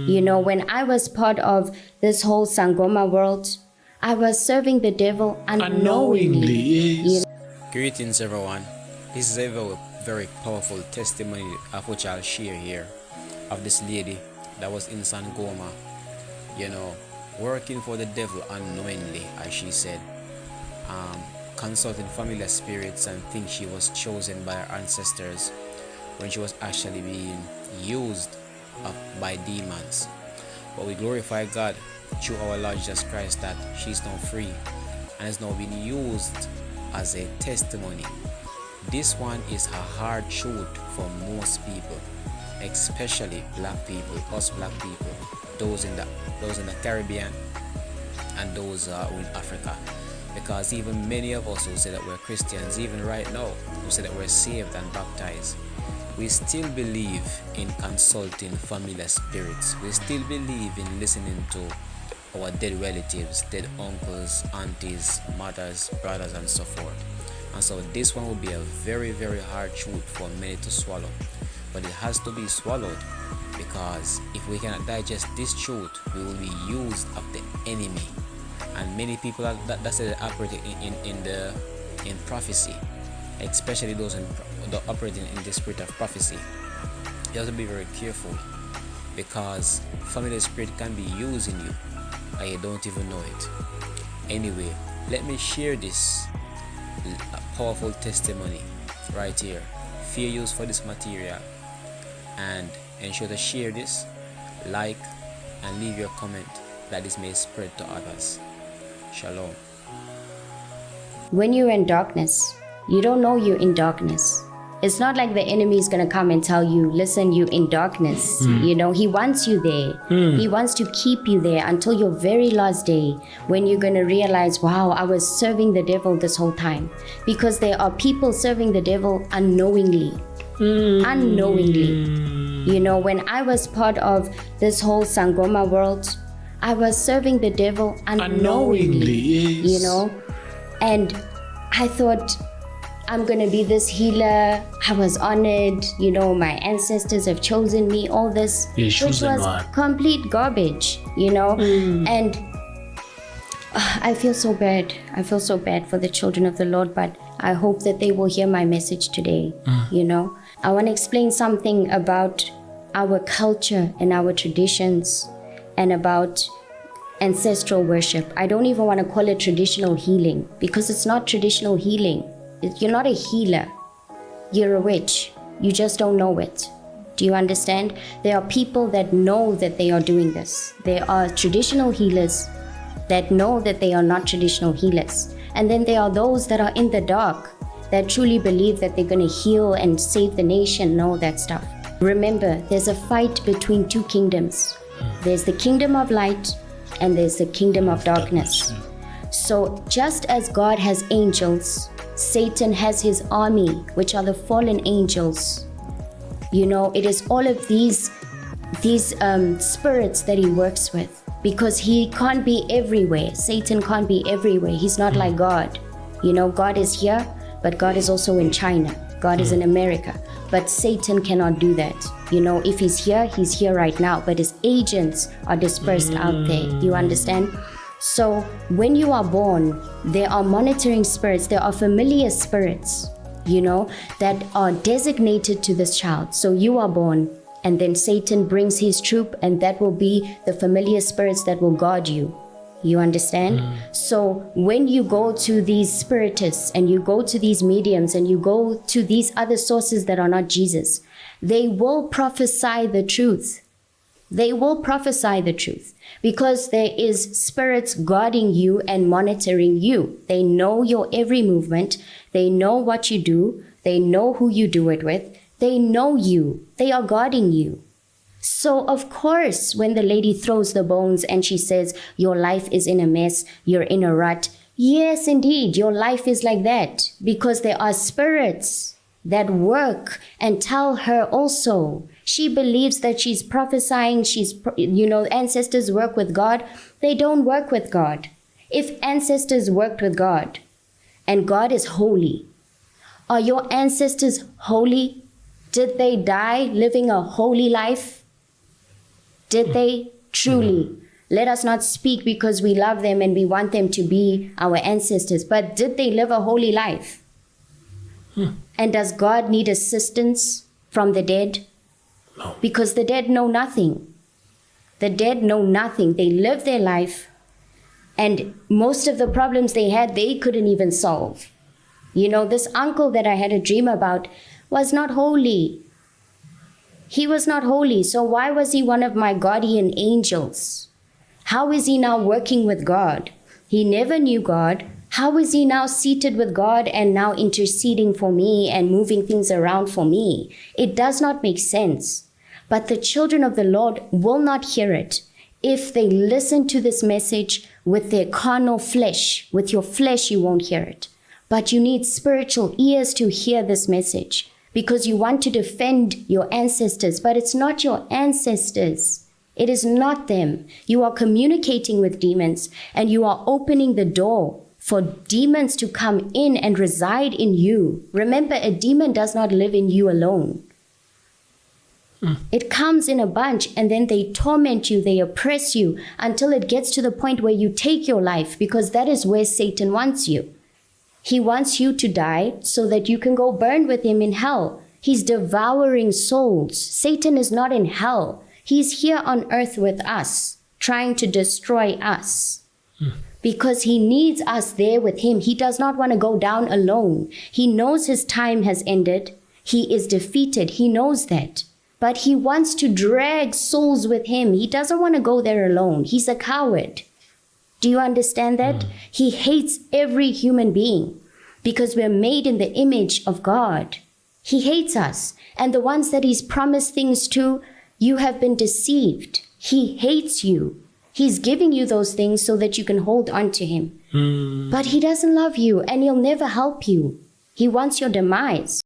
You know, when I was part of this whole Sangoma world, I was serving the devil unknowingly. Yes. Greetings, everyone. This is a very powerful testimony of which I'll share here of this lady that was in Sangoma, working for the devil unknowingly, as she said, consulting familiar spirits and think she was chosen by her ancestors when she was actually being used by demons. But we glorify God through our Lord Jesus Christ that she's now free and is now being used as a testimony. This one is a hard truth for most people, especially black people, us black people, those in the Caribbean and those in Africa. Because even many of us who say that we're Christians, even right now, who say that we're saved and baptized, we still believe in consulting familiar spirits. We still believe in listening to our dead relatives, dead uncles, aunties, mothers, brothers, and so forth. And so this one will be a very, very hard truth for many to swallow. But it has to be swallowed, because if we cannot digest this truth, we will be used of the enemy. And many people that's operating in prophecy, especially those operating in the spirit of prophecy. You have to be very careful, because familiar spirit can be using you and you don't even know it. Anyway, let me share this powerful testimony right here. Fair use for this material, and ensure to share this, like, and leave your comment that this may spread to others. Shalom. When you're in darkness, you don't know you're in darkness. It's not like the enemy is going to come and tell you, listen, you're in darkness. You know, he wants you there. He wants to keep you there until your very last day, when you're going to realize, wow, I was serving the devil this whole time. Because there are people serving the devil unknowingly. Unknowingly. You know, when I was part of this whole Sangoma world, I was serving the devil unknowingly. Yes. You know, and I thought, I'm going to be this healer. I was honored. You know, my ancestors have chosen me, all this, which was complete garbage, you know. And I feel so bad. I feel so bad for the children of the Lord, but I hope that they will hear my message today, you know. I want to explain something about our culture and our traditions and about ancestral worship. I don't even want to call it traditional healing, because it's not traditional healing. You're not a healer. You're a witch. You just don't know it. Do you understand? There are people that know that they are doing this. There are traditional healers that know that they are not traditional healers. And then there are those that are in the dark that truly believe that they're going to heal and save the nation and all that stuff. Remember, there's a fight between two kingdoms. There's the kingdom of light and there's the kingdom of darkness. So just as God has angels, Satan has his army, which are the fallen angels. You know, it is all of these spirits that he works with, because he can't be everywhere. Satan can't be everywhere. He's not like God. You know, God is here, but God is also in China. God is in America. But Satan cannot do that. You know, if he's here right now, but his agents are dispersed out there. Do you understand? So when you are born, there are monitoring spirits, there are familiar spirits, you know, that are designated to this child. So you are born, and then Satan brings his troop, and that will be the familiar spirits that will guard you. You understand? So when you go to these spiritists and you go to these mediums and you go to these other sources that are not Jesus, they will prophesy the truth. They will prophesy the truth, because there is spirits guarding you and monitoring you. They know your every movement. They know what you do. They know who you do it with. They know you. They are guarding you. So of course, when the lady throws the bones and she says, your life is in a mess, you're in a rut. Yes, indeed, your life is like that, because there are spirits that work and tell her also. She believes that she's prophesying, ancestors work with God. They don't work with God. If ancestors worked with God, and God is holy, are your ancestors holy? Did they die living a holy life? Did they? Truly. Let us not speak because we love them and we want them to be our ancestors, but did they live a holy life? And does God need assistance from the dead? No. Because the dead know nothing. The dead know nothing. They live their life, and most of the problems they had, they couldn't even solve. You know, this uncle that I had a dream about was not holy. He was not holy. So why was he one of my guardian angels? How is he now working with God? He never knew God. How is he now seated with God and now interceding for me and moving things around for me? It does not make sense. But the children of the Lord will not hear it if they listen to this message with their carnal flesh. With your flesh, you won't hear it. But you need spiritual ears to hear this message because you want to defend your ancestors, but it's not your ancestors. It is not them. You are communicating with demons and you are opening the door for demons to come in and reside in you. Remember, a demon does not live in you alone. It comes in a bunch and then they torment you, they oppress you until it gets to the point where you take your life, because that is where Satan wants you. He wants you to die so that you can go burn with him in hell. He's devouring souls. Satan is not in hell. He's here on earth with us, trying to destroy us. Because he needs us there with him. He does not want to go down alone. He knows his time has ended. He is defeated. He knows that. But he wants to drag souls with him. He doesn't want to go there alone. He's a coward. Do you understand that? He hates every human being because we're made in the image of God. He hates us. And the ones that he's promised things to, you have been deceived. He hates you. He's giving you those things so that you can hold on to him. But he doesn't love you and he'll never help you. He wants your demise.